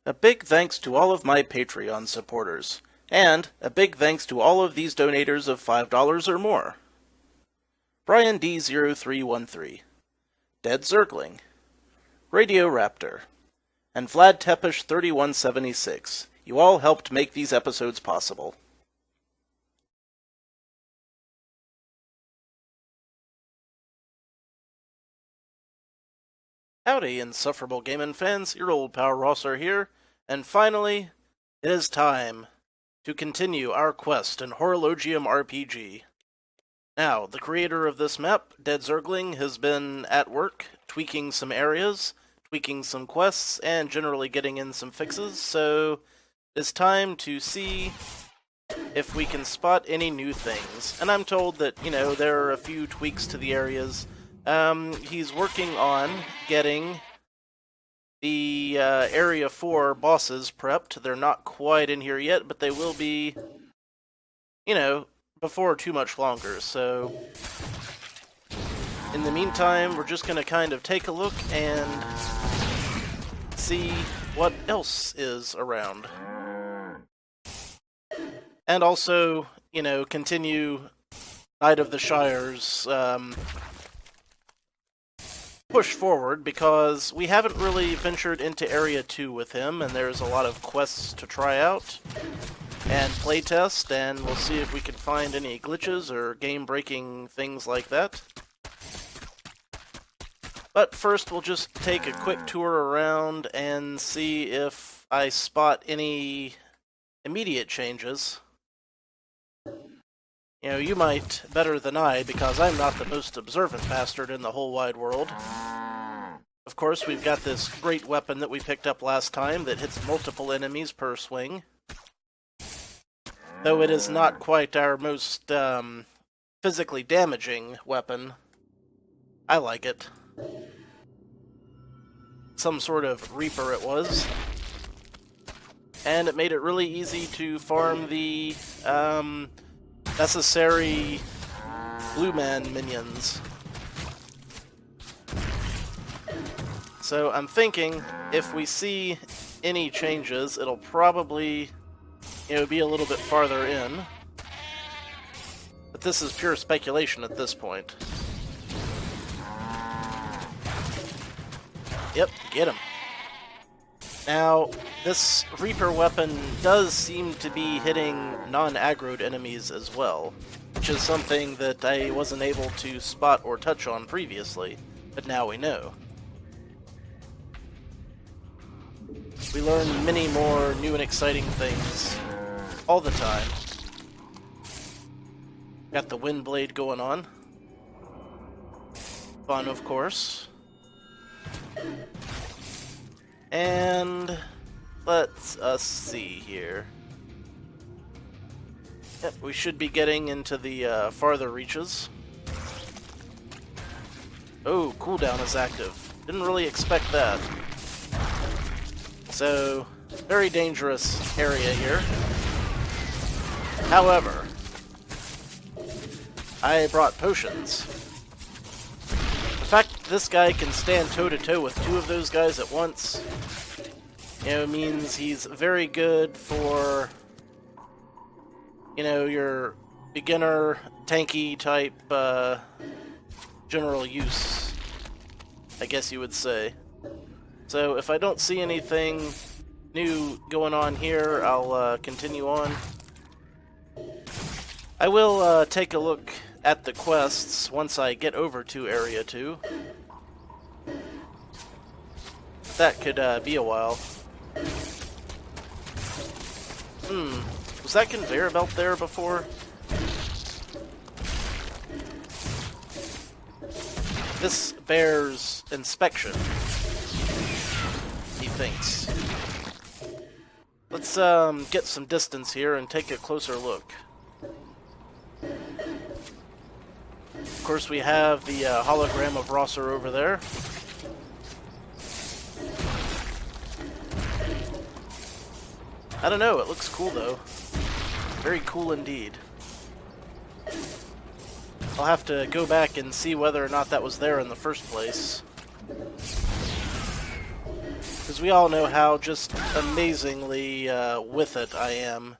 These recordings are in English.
A big thanks to all of my Patreon supporters, and a big thanks to all of these donators of $5 or more. Brian D0313, Dead Zergling, Radio Raptor, and Vlad Tepish 3176. You all helped make these episodes possible. Howdy, insufferable gaming fans, your old pal Rosser here, and finally, it is time to continue our quest in Horologium RPG. Now, the creator of this map, Dead Zergling, has been at work, tweaking some areas, tweaking some quests, and generally getting in some fixes, so it's time to see if we can spot any new things. And I'm told that, there are a few tweaks to the areas. He's working on getting the Area 4 bosses prepped. They're not quite in here yet, but they will be, before too much longer. So, in the meantime, we're just going to kind of take a look and see what else is around. And also, continue Knight of the Shire's push forward, because we haven't really ventured into Area 2 with him, and there's a lot of quests to try out and playtest, and we'll see if we can find any glitches or game-breaking things like that. But first, we'll just take a quick tour around and see if I spot any immediate changes. You might better than I, because I'm not the most observant bastard in the whole wide world. Of course, we've got this great weapon that we picked up last time that hits multiple enemies per swing. Though it is not quite our most physically damaging weapon, I like it. Some sort of Reaper it was. And it made it really easy to farm the necessary Blue Man minions. So I'm thinking if we see any changes, it'll probably, be a little bit farther in. But this is pure speculation at this point. Yep, get him. Now, this Reaper weapon does seem to be hitting non-aggroed enemies as well, which is something that I wasn't able to spot or touch on previously, but now we know. We learn many more new and exciting things all the time. Got the wind blade going on. Fun, of course. And let's see here. Yep, we should be getting into the farther reaches. Oh, cooldown is active. Didn't really expect that. So, very dangerous area here. However, I brought potions. The fact that this guy can stand toe-to-toe with two of those guys at once, means he's very good for, your beginner, tanky type, general use, I guess you would say. So if I don't see anything new going on here, I'll continue on. I will take a look at the quests once I get over to Area 2. That could be a while. Was that conveyor belt there before? This bears inspection, he thinks. Let's get some distance here and take a closer look. Of course, we have the hologram of Rosser over there. I don't know, it looks cool though. Very cool indeed. I'll have to go back and see whether or not that was there in the first place. Because we all know how just amazingly with it I am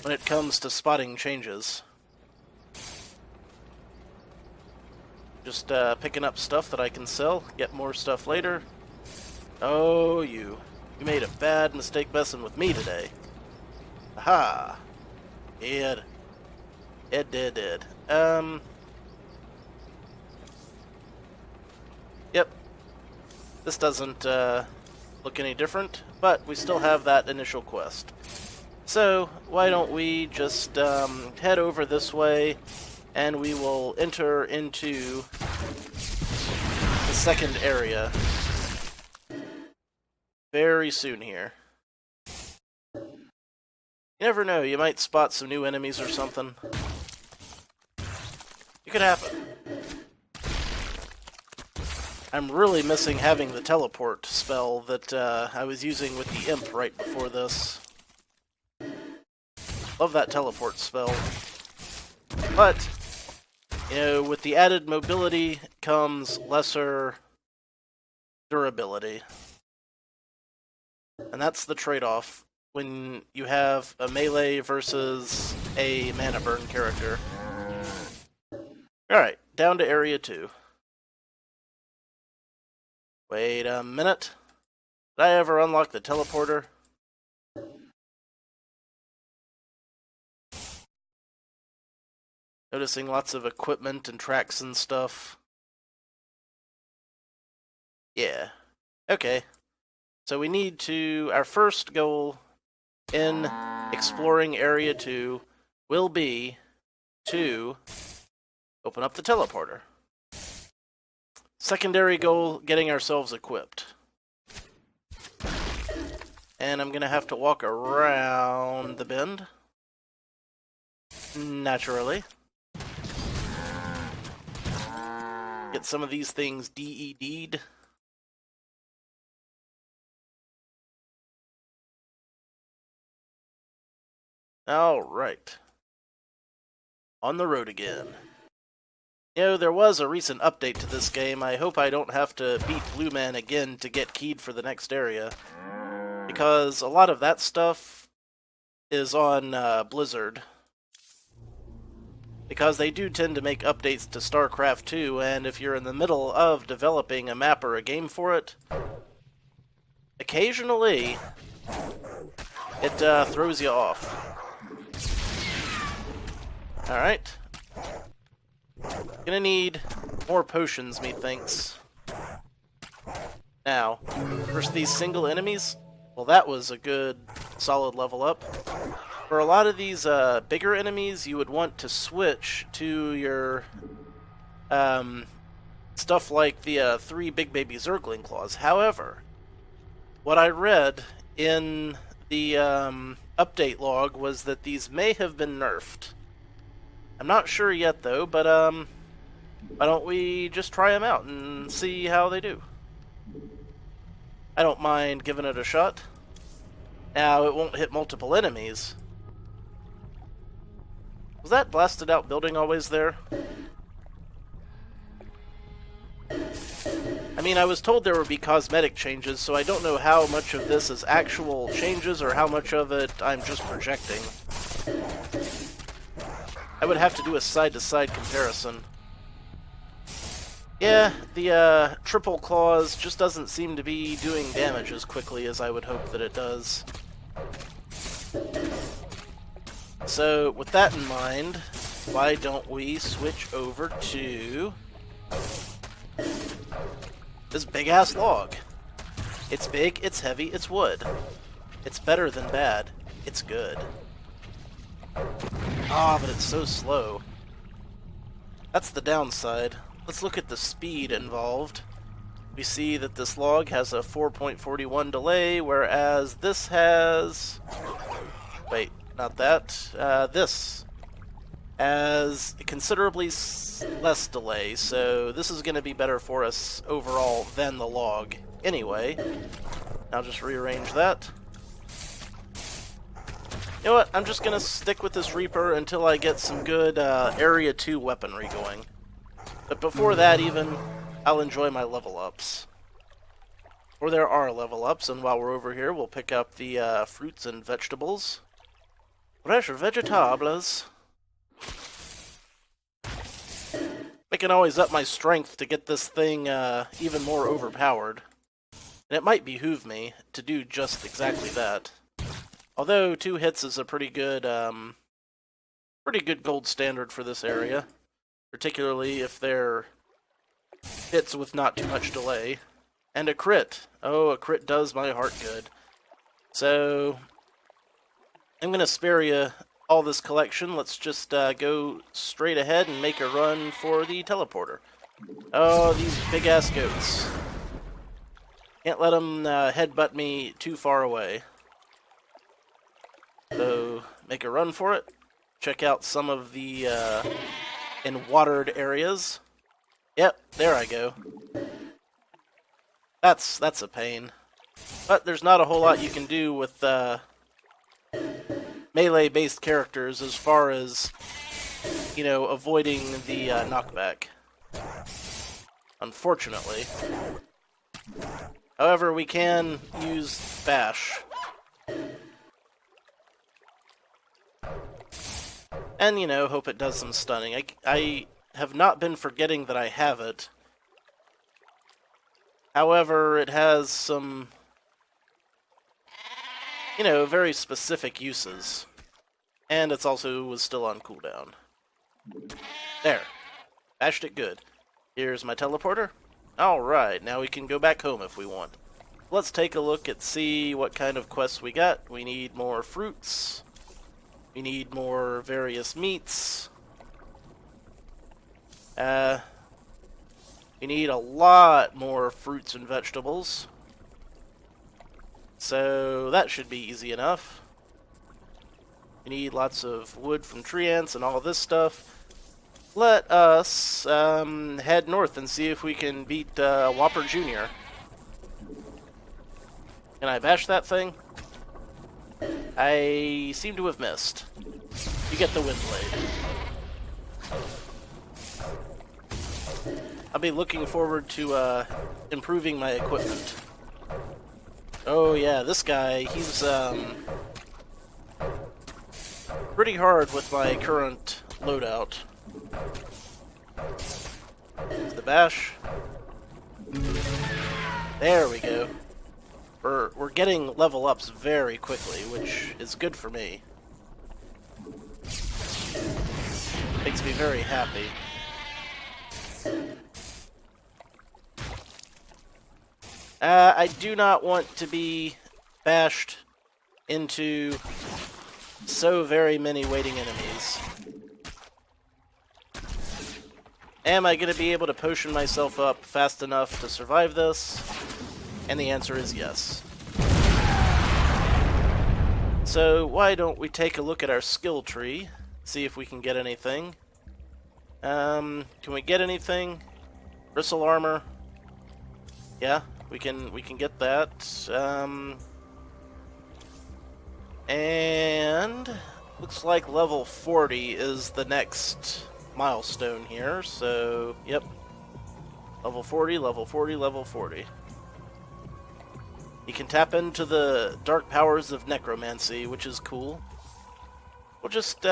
when it comes to spotting changes. Just picking up stuff that I can sell, get more stuff later. Oh, you made a bad mistake messing with me today. Aha! It did. Yep. This doesn't look any different, but we still have that initial quest. So, why don't we just head over this way, and we will enter into the second area very soon here. You never know, you might spot some new enemies or something. It could happen. I'm really missing having the teleport spell that I was using with the imp right before this. Love that teleport spell. But, you know, with the added mobility comes lesser durability. And that's the trade-off when you have a melee versus a mana burn character. Alright, down to Area 2. Wait a minute. Did I ever unlock the teleporter? Noticing lots of equipment and tracks and stuff. Yeah. Okay. So we need to... Our first goal in exploring Area 2 will be to open up the teleporter. Secondary goal, getting ourselves equipped. And I'm gonna have to walk around the bend. Naturally. Get some of these things DED'd. Alright. On the road again. You know, there was a recent update to this game. I hope I don't have to beat Blue Man again to get keyed for the next area. Because a lot of that stuff is on Blizzard. Because they do tend to make updates to Starcraft II, and if you're in the middle of developing a map or a game for it, occasionally it throws you off. Alright. Gonna need more potions, methinks. Now, versus these single enemies, well, that was a good, solid level up. For a lot of these bigger enemies, you would want to switch to your stuff like the 3 big baby Zergling claws. However, what I read in the update log was that these may have been nerfed. I'm not sure yet, though, but why don't we just try them out and see how they do? I don't mind giving it a shot. Now, it won't hit multiple enemies. Was that blasted out building always there? I mean, I was told there would be cosmetic changes, so I don't know how much of this is actual changes or how much of it I'm just projecting. I would have to do a side-to-side comparison. Yeah, the triple claws just doesn't seem to be doing damage as quickly as I would hope that it does. So, with that in mind, why don't we switch over to this big-ass log? It's big, it's heavy, it's wood. It's better than bad. It's good. Ah, but it's so slow. That's the downside. Let's look at the speed involved. We see that this log has a 4.41 delay, whereas this has... Wait, not that. This has considerably less delay, so this is going to be better for us overall than the log. Anyway, I'll just rearrange that. You know what, I'm just going to stick with this Reaper until I get some good Area 2 weaponry going. But before that even, I'll enjoy my level ups. Or there are level ups, and while we're over here, we'll pick up the fruits and vegetables. Fresh vegetables. I can always up my strength to get this thing even more overpowered. And it might behoove me to do just exactly that. Although 2 hits is a pretty good gold standard for this area. Particularly if they're hits with not too much delay. And a crit. Oh, a crit does my heart good. So, I'm going to spare you all this collection. Let's just go straight ahead and make a run for the teleporter. Oh, these big-ass goats. Can't let them headbutt me too far away. So, make a run for it. Check out some of the in-watered areas. Yep, there I go. That's a pain. But there's not a whole lot you can do with melee-based characters as far as, you know, avoiding the knockback. Unfortunately. However, we can use bash. And, you know, hope it does some stunning. I have not been forgetting that I have it. However, it has some, you know, very specific uses. And it's also was still on cooldown. There. Bashed it good. Here's my teleporter. Alright, now we can go back home if we want. Let's take a look and see what kind of quests we got. We need more fruits. We need more various meats. We need a lot more fruits and vegetables. So that should be easy enough. We need lots of wood from tree ants and all this stuff. Let us head north and see if we can beat Whopper Jr. Can I bash that thing? I seem to have missed. You get the wind blade. I'll be looking forward to improving my equipment. Oh yeah, this guy, he's pretty hard with my current loadout. There's the bash. There we go. We're getting level ups very quickly, which is good for me. Makes me very happy. I do not want to be bashed into so very many waiting enemies. Am I going to be able to potion myself up fast enough to survive this? And the answer is yes. So why don't we take a look at our skill tree, see if we can get anything. Can we get anything? Bristle armor. Yeah, we can get that. And looks like level 40 is the next milestone here. So, yep. Level 40, level 40, level 40. You can tap into the dark powers of necromancy, which is cool. We'll just do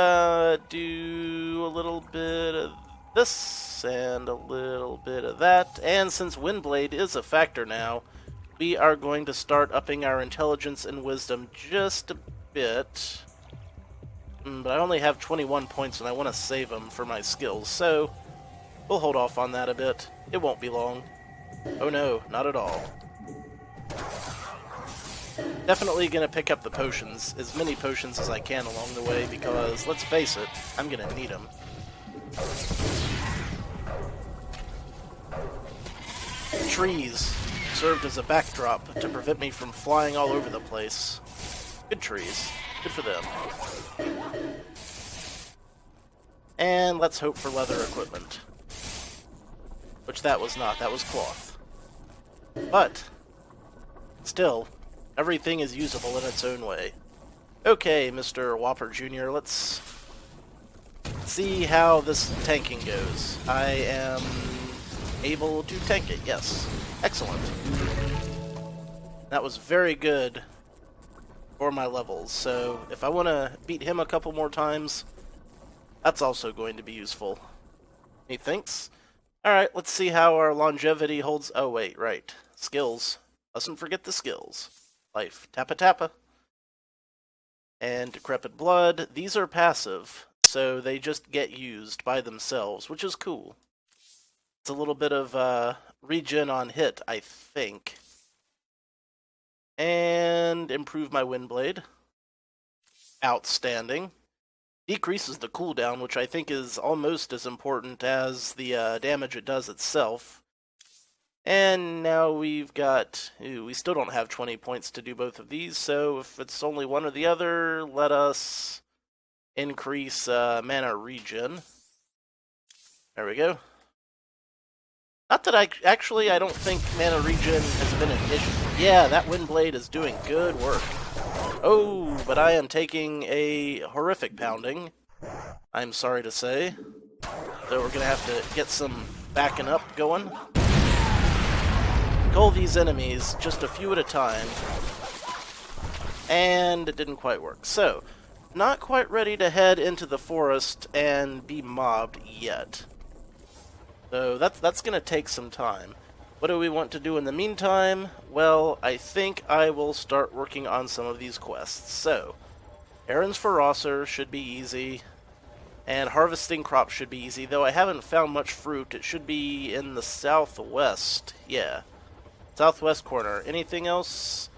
a little bit of this and a little bit of that. And since Windblade is a factor now, we are going to start upping our intelligence and wisdom just a bit. But I only have 21 points and I want to save them for my skills, so we'll hold off on that a bit. It won't be long. Oh no, not at all. Definitely going to pick up the potions, as many potions as I can along the way, because, let's face it, I'm going to need them. Trees served as a backdrop to prevent me from flying all over the place. Good trees. Good for them. And let's hope for leather equipment. Which that was not, that was cloth. But, still, everything is usable in its own way. Okay, Mr. Whopper Jr., let's see how this tanking goes. I am able to tank it, yes. Excellent. That was very good for my levels, so if I want to beat him a couple more times, that's also going to be useful. Methinks. Alright, let's see how our longevity holds. Oh, wait, right. Skills. Mustn't forget the skills. Life. Tappa Tappa. And Decrepit Blood. These are passive, so they just get used by themselves, which is cool. It's a little bit of regen on hit, I think. And improve my Windblade. Outstanding. Decreases the cooldown, which I think is almost as important as the damage it does itself. And now we've got... Ooh, we still don't have 20 points to do both of these, so if it's only one or the other, let us increase mana regen. There we go. Not that I don't think mana regen has been an issue. Yeah, that Windblade is doing good work. Oh, but I am taking a horrific pounding, I'm sorry to say. So we're going to have to get some backing up going. Kill these enemies just a few at a time. And it didn't quite work. So, not quite ready to head into the forest and be mobbed yet. So that's going to take some time. What do we want to do in the meantime? Well, I think I will start working on some of these quests. So, errands for Rosser should be easy, and harvesting crops should be easy, though I haven't found much fruit. It should be in the southwest. Yeah. Southwest corner. Anything else?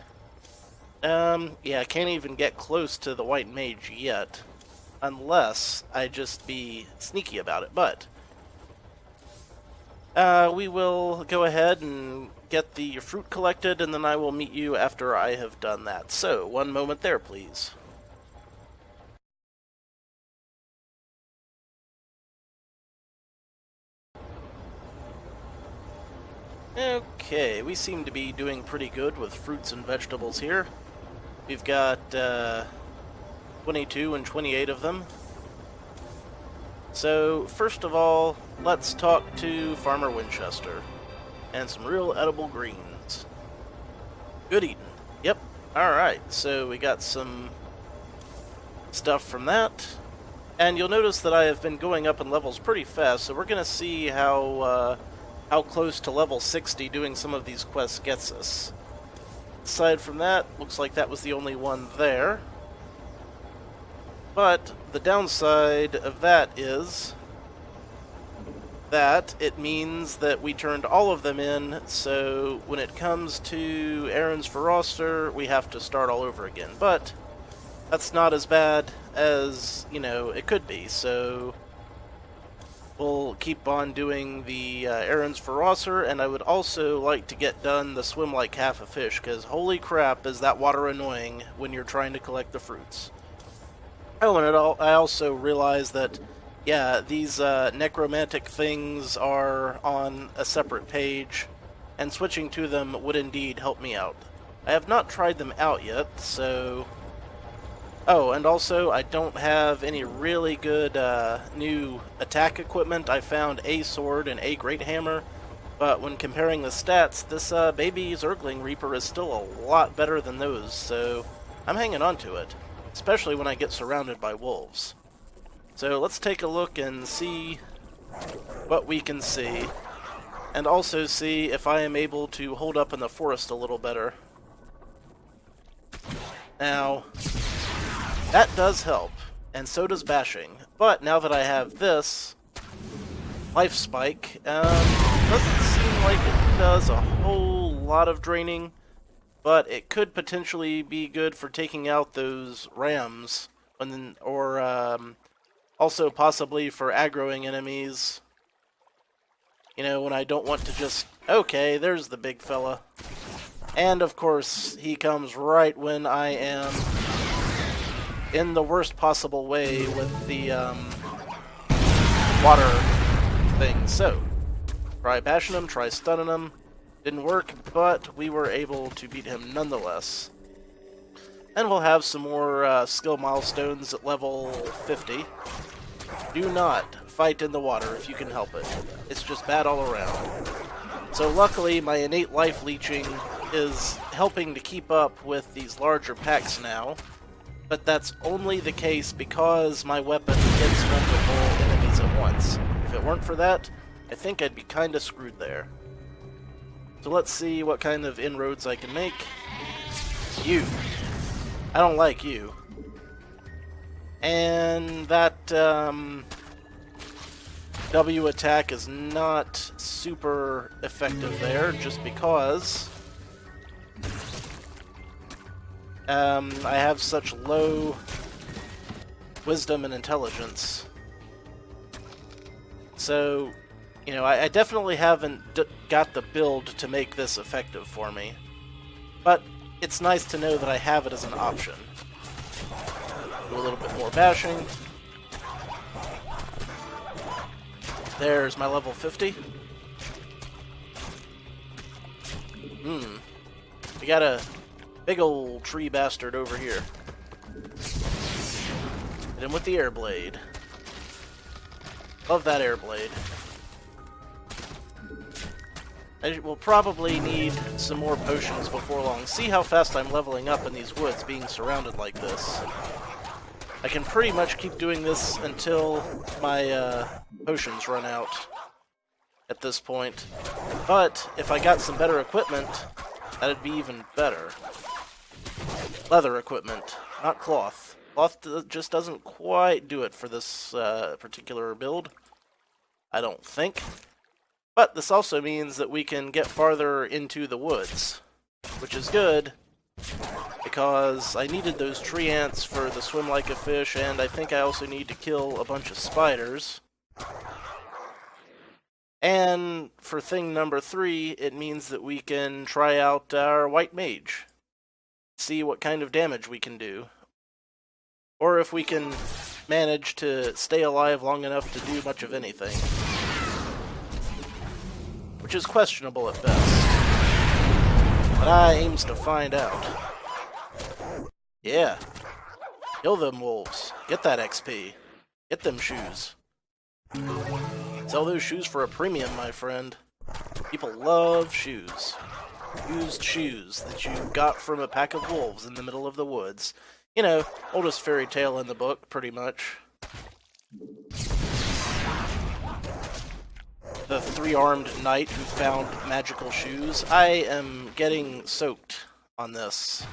Yeah, I can't even get close to the White Mage yet, unless I just be sneaky about it, but... we will go ahead and get the fruit collected, and then I will meet you after I have done that. So, one moment there, please. Okay, we seem to be doing pretty good with fruits and vegetables here. We've got 22 and 28 of them. So, first of all, let's talk to Farmer Winchester. And some real edible greens. Good eating. Yep. Alright, so we got some stuff from that. And you'll notice that I have been going up in levels pretty fast, so we're going to see how close to level 60 doing some of these quests gets us. Aside from that, looks like that was the only one there. But the downside of that is that it means that we turned all of them in, so when it comes to errands for roster, we have to start all over again. But that's not as bad as, you know, it could be, so we'll keep on doing the errands for roster, and I would also like to get done the swim like half a fish, because holy crap is that water annoying when you're trying to collect the fruits. Oh, and I also realized that, yeah, these necromantic things are on a separate page, and switching to them would indeed help me out. I have not tried them out yet, so... Oh, and also, I don't have any really good new attack equipment. I found a sword and a great hammer, but when comparing the stats, this baby Zergling Reaper is still a lot better than those, so I'm hanging on to it. Especially when I get surrounded by wolves. So let's take a look and see what we can see. And also see if I am able to hold up in the forest a little better. Now, that does help, and so does bashing. But now that I have this life spike, doesn't seem like it does a whole lot of draining. But it could potentially be good for taking out those rams, or also possibly for aggroing enemies. You know, when I don't want to just... Okay, there's the big fella. And, of course, he comes right when I am in the worst possible way with the water thing. So, try bashing him, try stunning him. Didn't work, but we were able to beat him nonetheless. And we'll have some more skill milestones at level 50. Do not fight in the water if you can help it. It's just bad all around. So luckily, my innate life leeching is helping to keep up with these larger packs now, but that's only the case because my weapon hits multiple enemies at once. If it weren't for that, I think I'd be kinda screwed there. So let's see what kind of inroads I can make. You. I don't like you. And that W attack is not super effective there, just because I have such low wisdom and intelligence. So, you know, I definitely haven't got the build to make this effective for me. But it's nice to know that I have it as an option. Do a little bit more bashing. There's my level 50. We got a big old tree bastard over here. Hit him with the air blade. Love that air blade. I will probably need some more potions before long. See how fast I'm leveling up in these woods, being surrounded like this. I can pretty much keep doing this until my potions run out at this point. But if I got some better equipment, that'd be even better. Leather equipment, not cloth. Cloth just doesn't quite do it for this particular build, I don't think. But this also means that we can get farther into the woods, which is good, because I needed those tree ants for the swim like a fish, and I think I also need to kill a bunch of spiders. And for thing number 3, it means that we can try out our white mage. See what kind of damage we can do. Or if we can manage to stay alive long enough to do much of anything. Which is questionable at best. But I aims to find out. Yeah. Kill them wolves. Get that XP. Get them shoes. Sell those shoes for a premium, my friend. People love shoes. Used shoes that you got from a pack of wolves in the middle of the woods. You know, oldest fairy tale in the book, pretty much. The 3-armed knight who found magical shoes. I am getting soaked on this.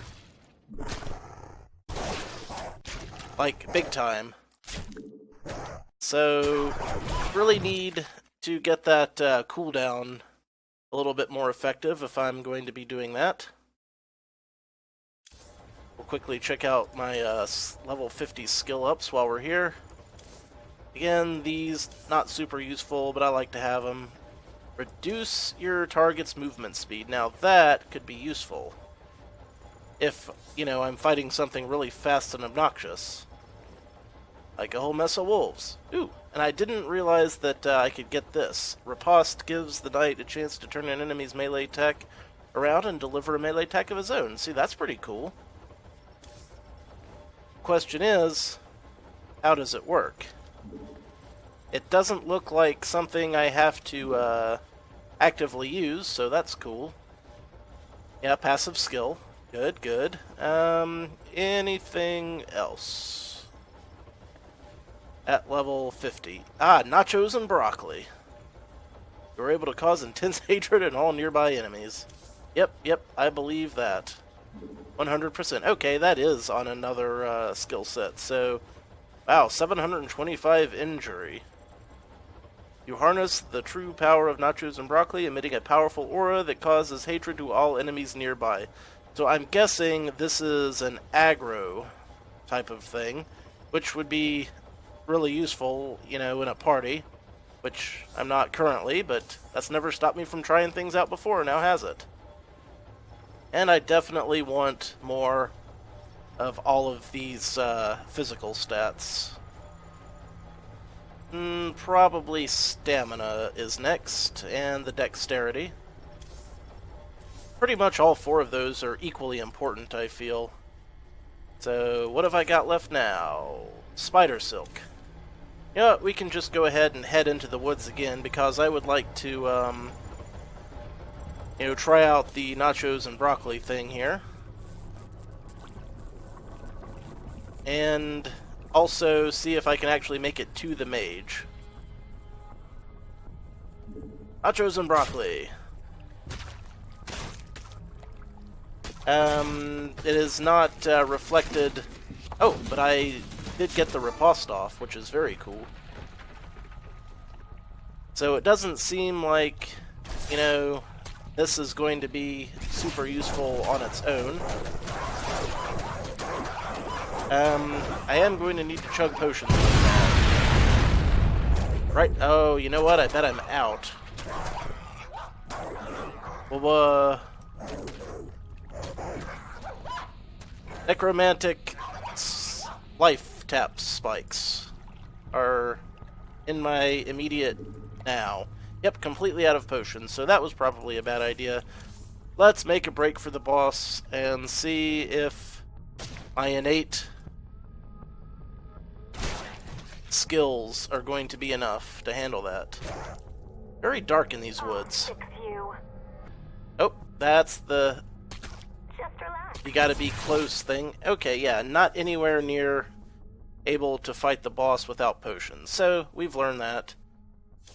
Like, big time. So, really need to get that cooldown a little bit more effective if I'm going to be doing that. We'll quickly check out my level 50 skill ups while we're here. Again, these not super useful, but I like to have them. Reduce your target's movement speed. Now that could be useful if, you know, I'm fighting something really fast and obnoxious. Like a whole mess of wolves. Ooh, and I didn't realize that I could get this. Riposte gives the knight a chance to turn an enemy's melee attack around and deliver a melee attack of his own. See, that's pretty cool. Question is, how does it work? It doesn't look like something I have to actively use, so that's cool. Yeah, passive skill. Good, good. Anything else? At level 50. Ah, nachos and broccoli. You're able to cause intense hatred in all nearby enemies. Yep, I believe that. 100%. Okay, that is on another skill set. So, wow, 725 injury. You harness the true power of nachos and broccoli, emitting a powerful aura that causes hatred to all enemies nearby. So I'm guessing this is an aggro type of thing, which would be really useful, you know, in a party, which I'm not currently, but that's never stopped me from trying things out before, now has it. And I definitely want more of all of these physical stats. Probably stamina is next, and the dexterity. Pretty much all 4 of those are equally important, I feel. So, what have I got left now? Spider silk. You know what, we can just go ahead and head into the woods again, because I would like to try out the nachos and broccoli thing here. And also see if I can actually make it to the mage. Nachos and broccoli. It is not reflected... Oh, but I did get the riposte off, which is very cool. So it doesn't seem like, this is going to be super useful on its own. I am going to need to chug potions. Right, oh, you know what? I bet I'm out. Well, necromantic life tap spikes are in my immediate now. Yep, completely out of potions, so that was probably a bad idea. Let's make a break for the boss and see if my innate skills are going to be enough to handle that. Very dark in these woods. Oh, that's the you gotta be close thing. Okay, yeah, not anywhere near able to fight the boss without potions. So, we've learned that.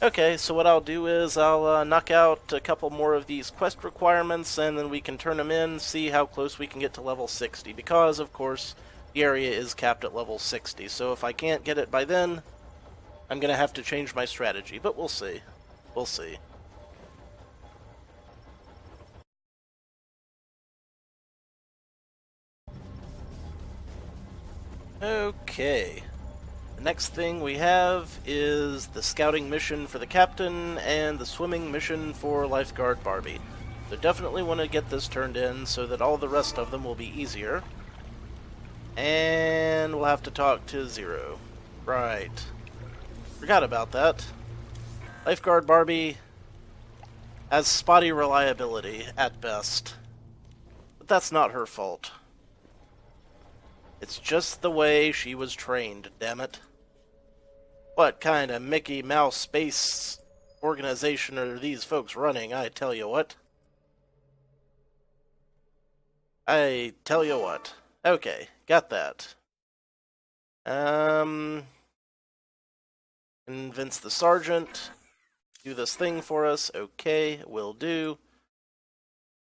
Okay, so what I'll do is I'll knock out a couple more of these quest requirements, and then we can turn them in, see how close we can get to level 60, because, of course, the area is capped at level 60, so if I can't get it by then, I'm going to have to change my strategy, but we'll see. We'll see. Okay. The next thing we have is the scouting mission for the captain and the swimming mission for lifeguard Barbie. So definitely want to get this turned in so that all the rest of them will be easier. And we'll have to talk to Zero. Right. Forgot about that. Lifeguard Barbie has spotty reliability at best. But that's not her fault. It's just the way she was trained, damn it. What kind of Mickey Mouse space organization are these folks running, I tell you what. I tell you what. Okay, got that. Convince the sergeant. Do this thing for us. Okay, will do.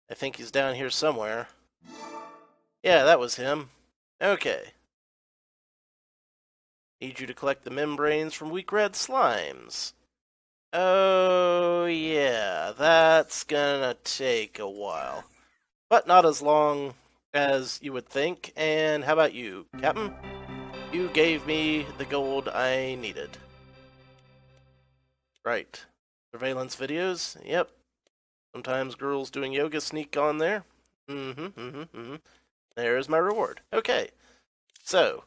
I think he's down here somewhere. Yeah, that was him. Okay. Need you to collect the membranes from weak red slimes. Oh, yeah, that's gonna take a while. But not as long as you would think. And how about you, Captain? You gave me the gold I needed. Right. Surveillance videos? Yep. Sometimes girls doing yoga sneak on there. There's my reward. Okay. So,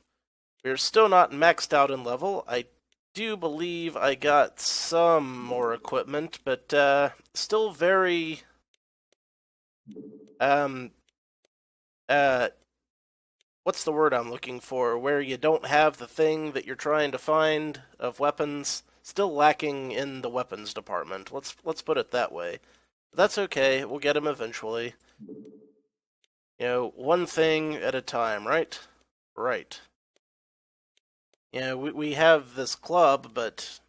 we're still not maxed out in level. I do believe I got some more equipment, but still very what's the word I'm looking for? Where you don't have the thing that you're trying to find of weapons. Still lacking in the weapons department. Let's put it that way. But that's okay. We'll get them eventually. One thing at a time, right? Right. We have this club, but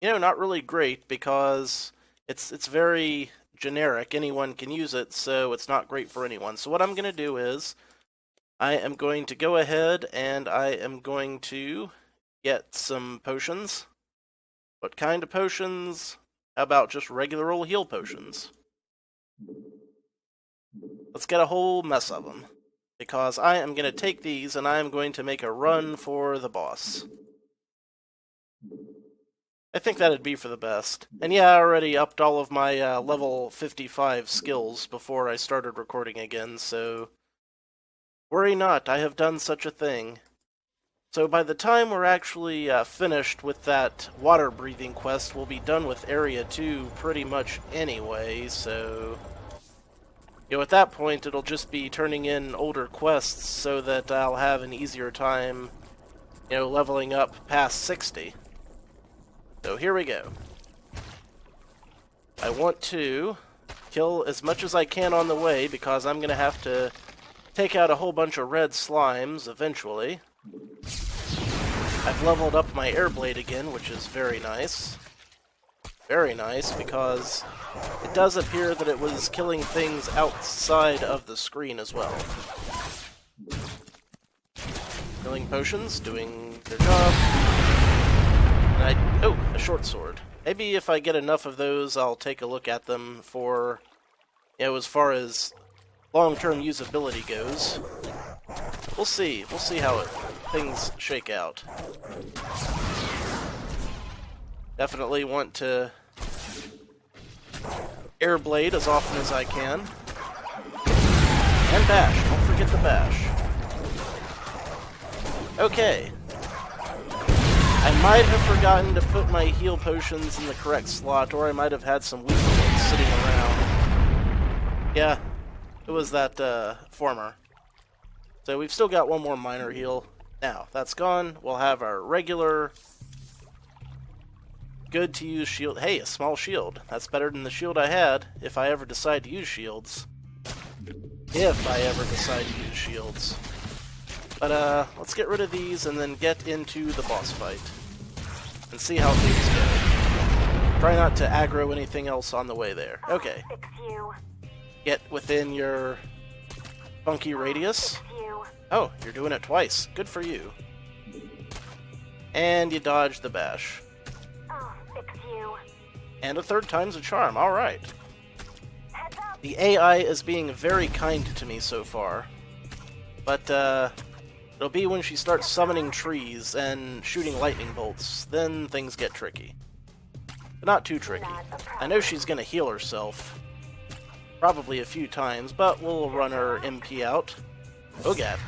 not really great because it's very generic. Anyone can use it, so it's not great for anyone. So what I'm going to do is I am going to go ahead and I am going to get some potions. What kind of potions? How about just regular old heal potions? Let's get a whole mess of them. Because I am going to take these and I am going to make a run for the boss. I think that'd be for the best. And yeah, I already upped all of my level 55 skills before I started recording again, so worry not, I have done such a thing. So by the time we're actually finished with that water breathing quest, we'll be done with Area 2 pretty much anyway, so at that point it'll just be turning in older quests so that I'll have an easier time, leveling up past 60. So here we go. I want to kill as much as I can on the way, because I'm going to have to take out a whole bunch of red slimes eventually. I've leveled up my air blade again, which is very nice. Very nice, because it does appear that it was killing things outside of the screen as well. Healing potions, doing their job. And oh, a short sword. Maybe if I get enough of those, I'll take a look at them for, as far as long-term usability goes. We'll see. We'll see how things shake out. Definitely want to air blade as often as I can. And bash. Don't forget the bash. Okay. I might have forgotten to put my heal potions in the correct slot, or I might have had some weak ones sitting around. Yeah, it was that former. So we've still got one more minor heal. Now, that's gone. We'll have our regular, good-to-use shield. Hey, a small shield. That's better than the shield I had, if I ever decide to use shields. If I ever decide to use shields. But, let's get rid of these and then get into the boss fight. And see how things go. Try not to aggro anything else on the way there. Okay. Get within your funky radius. Oh, you're doing it twice. Good for you. And you dodge the bash. And a third time's a charm. Alright. The AI is being very kind to me so far. But, it'll be when she starts summoning trees and shooting lightning bolts, then things get tricky. But not too tricky. I know she's gonna heal herself. Probably a few times, but we'll run her MP out. Oh god.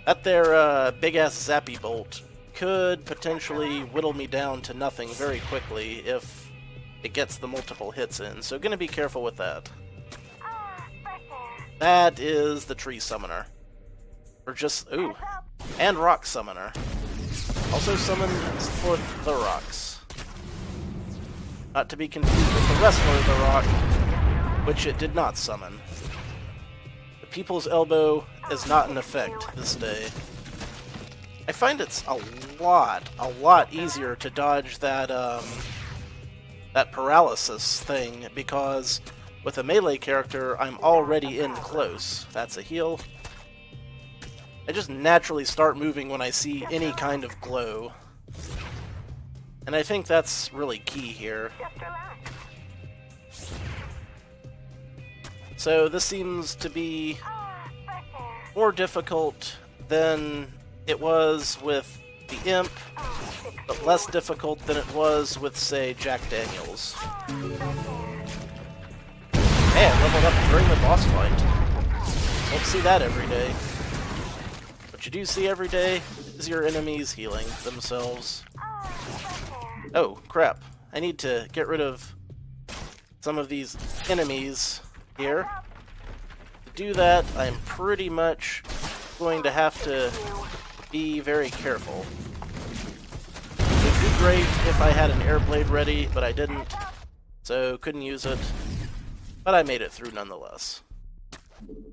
That there, big-ass zappy bolt could potentially whittle me down to nothing very quickly if it gets the multiple hits in, so gonna be careful with that. That is the tree summoner. Or just, ooh, and rock summoner. Also summoned forth the rocks. Not to be confused with the wrestler of the rock, which it did not summon. The people's elbow is not in effect this day. I find it's a lot easier to dodge that, that paralysis thing, because with a melee character, I'm already in close. That's a heal. I just naturally start moving when I see any kind of glow. And I think that's really key here. So this seems to be more difficult than it was with the Imp, but less difficult than it was with, say, Jack Daniels. Hey, I leveled up during the boss fight. Don't see that every day. What you do see every day is your enemies healing themselves. Oh, crap. I need to get rid of some of these enemies here. To do that, I'm pretty much going to have to be very careful. It would be great if I had an air blade ready, but I didn't, so couldn't use it. But I made it through nonetheless.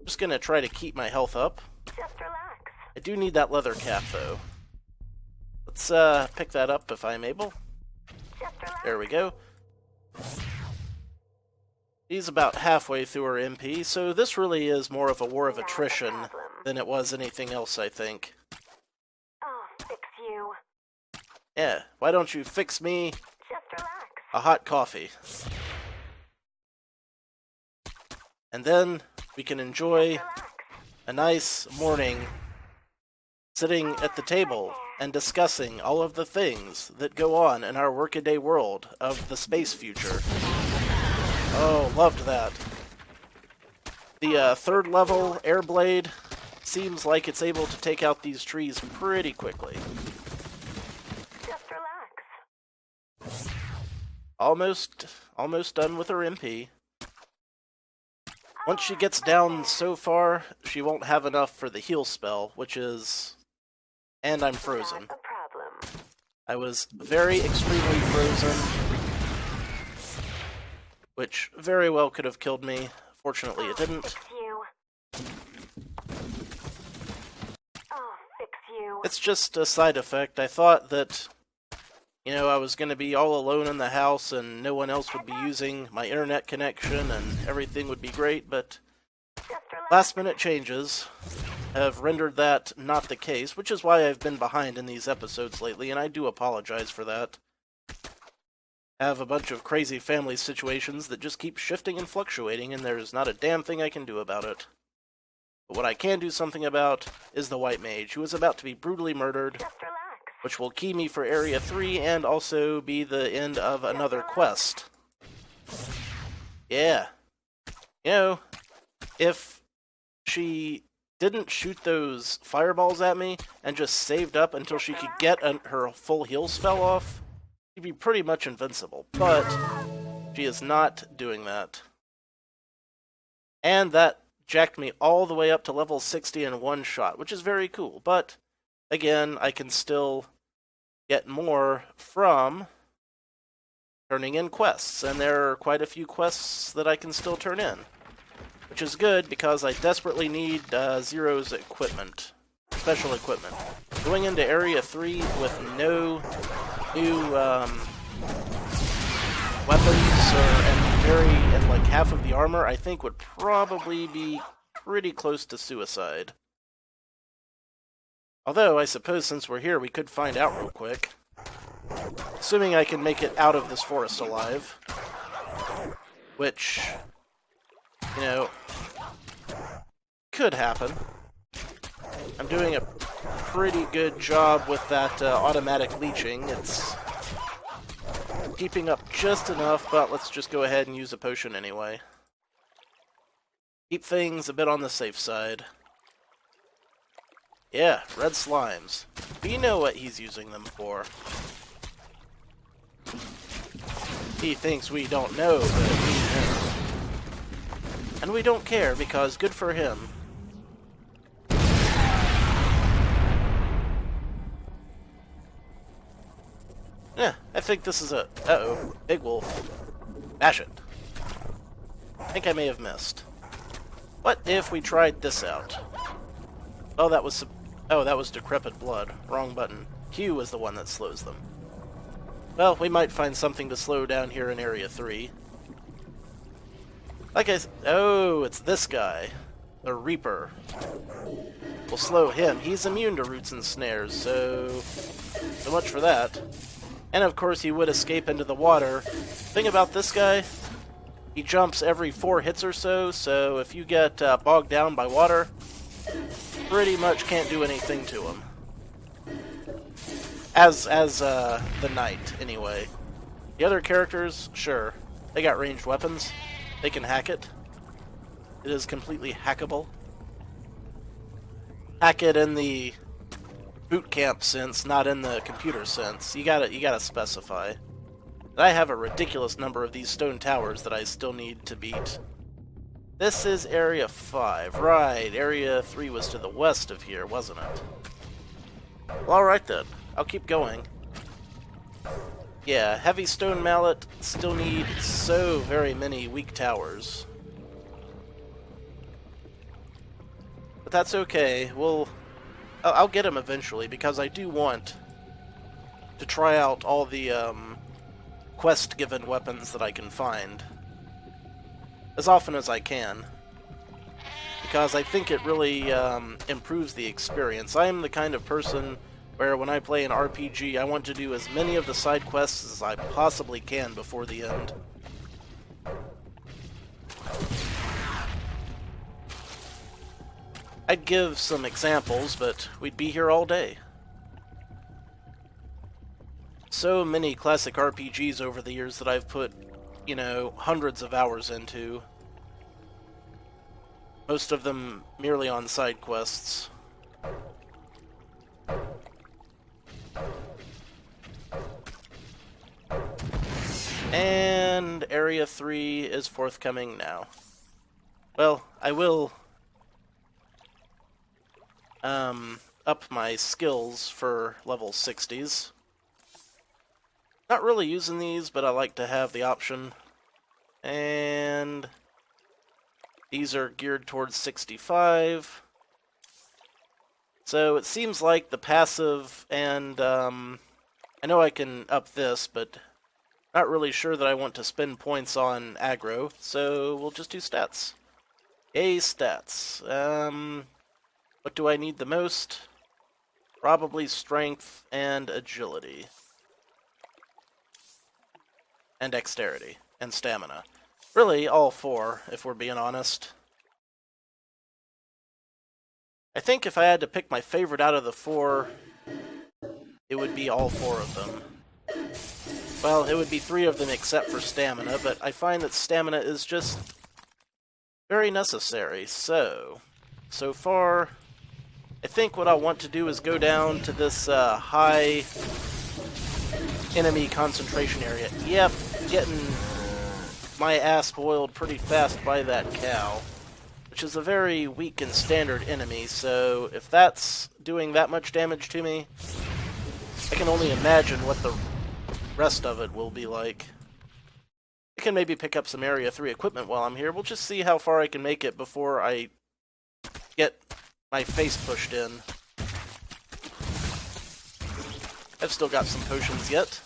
Just gonna try to keep my health up. I do need that leather cap, though. Let's pick that up if I'm able. There we go. He's about halfway through her MP, so this really is more of a war of attrition than it was anything else, I think. Yeah, why don't you fix me a hot coffee? And then we can enjoy a nice morning sitting at the table and discussing all of the things that go on in our workaday world of the space future. Oh, loved that. The third level air blade seems like it's able to take out these trees pretty quickly. Just relax. Almost done with her MP. Once she gets down so far, she won't have enough for the heal spell, which is... And I'm frozen. Not a problem. I was very extremely frozen. which very well could have killed me. Fortunately, it didn't. Fix you. Oh, fix you. It's just a side effect. I thought that, I was going to be all alone in the house and no one else would be using my internet connection and everything would be great, but Just relax. last-minute changes have rendered that not the case, which is why I've been behind in these episodes lately, and I do apologize for that. I have a bunch of crazy family situations that just keep shifting and fluctuating, and there's not a damn thing I can do about it. But what I can do something about is the White Mage, who is about to be brutally murdered, Just relax. which will key me for Area 3 and also be the end of another quest. Yeah. If she didn't shoot those fireballs at me and just saved up until she could get her full heal spell off, she'd be pretty much invincible. But she is not doing that. And that jacked me all the way up to level 60 in one shot, which is very cool. But, again, I can still get more from turning in quests, and there are quite a few quests that I can still turn in, which is good because I desperately need Zero's equipment, special equipment. Going into Area 3 with no new weapons and like half of the armor, I think would probably be pretty close to suicide. Although, I suppose since we're here, we could find out real quick. Assuming I can make it out of this forest alive. Which, could happen. I'm doing a pretty good job with that automatic leeching. It's keeping up just enough, but let's just go ahead and use a potion anyway. Keep things a bit on the safe side. Yeah, red slimes. We know what he's using them for. He thinks we don't know, but we know. And we don't care, because good for him. Yeah, I think this is a... Uh-oh, big wolf. Bash it. I think I may have missed. What if we tried this out? Oh, that was decrepit blood. Wrong button. Q was the one that slows them. Well, we might find something to slow down here in Area 3. Oh, it's this guy. The Reaper. We'll slow him. He's immune to roots and snares, so much for that. And of course he would escape into the water. Thing about this guy, he jumps every 4 hits or so if you get bogged down by water, pretty much can't do anything to him. As the knight, anyway. The other characters, sure, they got ranged weapons. They can hack it. It is completely hackable. Hack it in the boot camp sense, not in the computer sense. You gotta specify. And I have a ridiculous number of these stone towers that I still need to beat. This is Area 5. Right, Area 3 was to the west of here, wasn't it? Well, alright then. I'll keep going. Yeah, heavy stone mallet still need so very many weak towers. But that's okay. I'll get him eventually, because I do want to try out all the quest-given weapons that I can find. As often as I can. Because I think it really improves the experience. I am the kind of person where when I play an RPG, I want to do as many of the side quests as I possibly can before the end. I'd give some examples, but we'd be here all day. So many classic RPGs over the years that I've put, hundreds of hours into. Most of them merely on side quests. And Area 3 is forthcoming now. Well, I will up my skills for level 60s. Not really using these, but I like to have the option. And these are geared towards 65. So it seems like the passive and, I know I can up this, but not really sure that I want to spend points on aggro, so we'll just do stats. Yay, stats. What do I need the most? Probably strength and agility. And dexterity. And stamina. Really, all four, if we're being honest. I think if I had to pick my favorite out of the four, it would be all four of them. Well, it would be three of them except for stamina, but I find that stamina is just very necessary. So far, I think what I want to do is go down to this high enemy concentration area. Yep, getting my ass boiled pretty fast by that cow, which is a very weak and standard enemy, so if that's doing that much damage to me, I can only imagine what the rest of it will be like. I can maybe pick up some Area 3 equipment while I'm here. We'll just see how far I can make it before I get my face pushed in. I've still got some potions yet.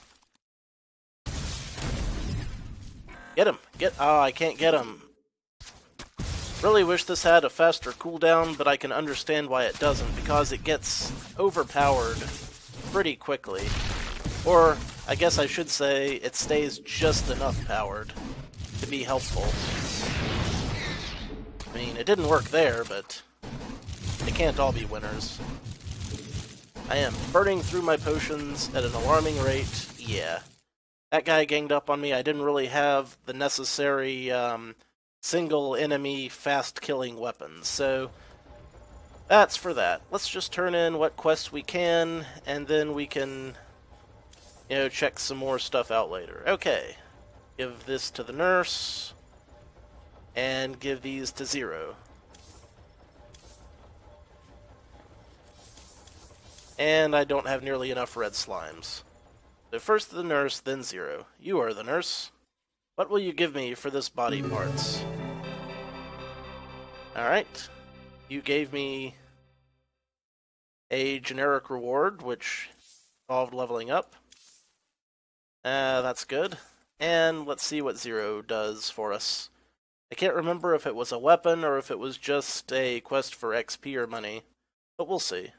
Get him! Oh, I can't get him. Really wish this had a faster cooldown, but I can understand why it doesn't, because it gets overpowered pretty quickly. Or, I guess I should say, it stays just enough powered to be helpful. I mean, it didn't work there, but they can't all be winners. I am burning through my potions at an alarming rate. Yeah. That guy ganged up on me. I didn't really have the necessary single enemy fast killing weapons, so that's for that. Let's just turn in what quests we can, and then we can, check some more stuff out later. Okay. Give this to the nurse, and give these to Zero. And I don't have nearly enough red slimes. So first the nurse, then Zero. You are the nurse. What will you give me for this body parts? Alright. You gave me a generic reward, which involved leveling up. That's good. And let's see what Zero does for us. I can't remember if it was a weapon or if it was just a quest for XP or money, but we'll see.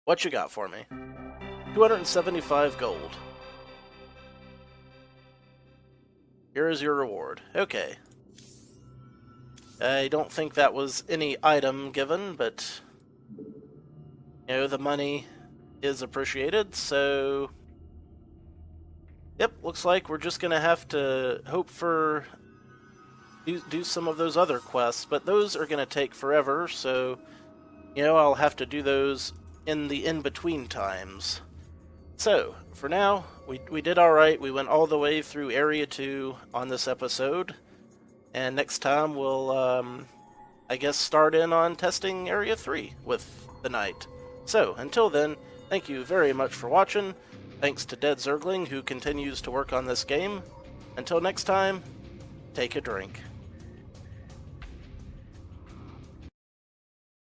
What you got for me? 275 gold. Here is your reward. Okay. I don't think that was any item given, but the money is appreciated, so yep, looks like we're just gonna have to hope for do some of those other quests, but those are gonna take forever, so I'll have to do those in the in-between times. So, for now, we did alright. We went all the way through Area 2 on this episode, and next time we'll, I guess, start in on testing Area 3 with the Knight. So, until then, thank you very much for watching. Thanks to Dead Zergling, who continues to work on this game. Until next time, take a drink.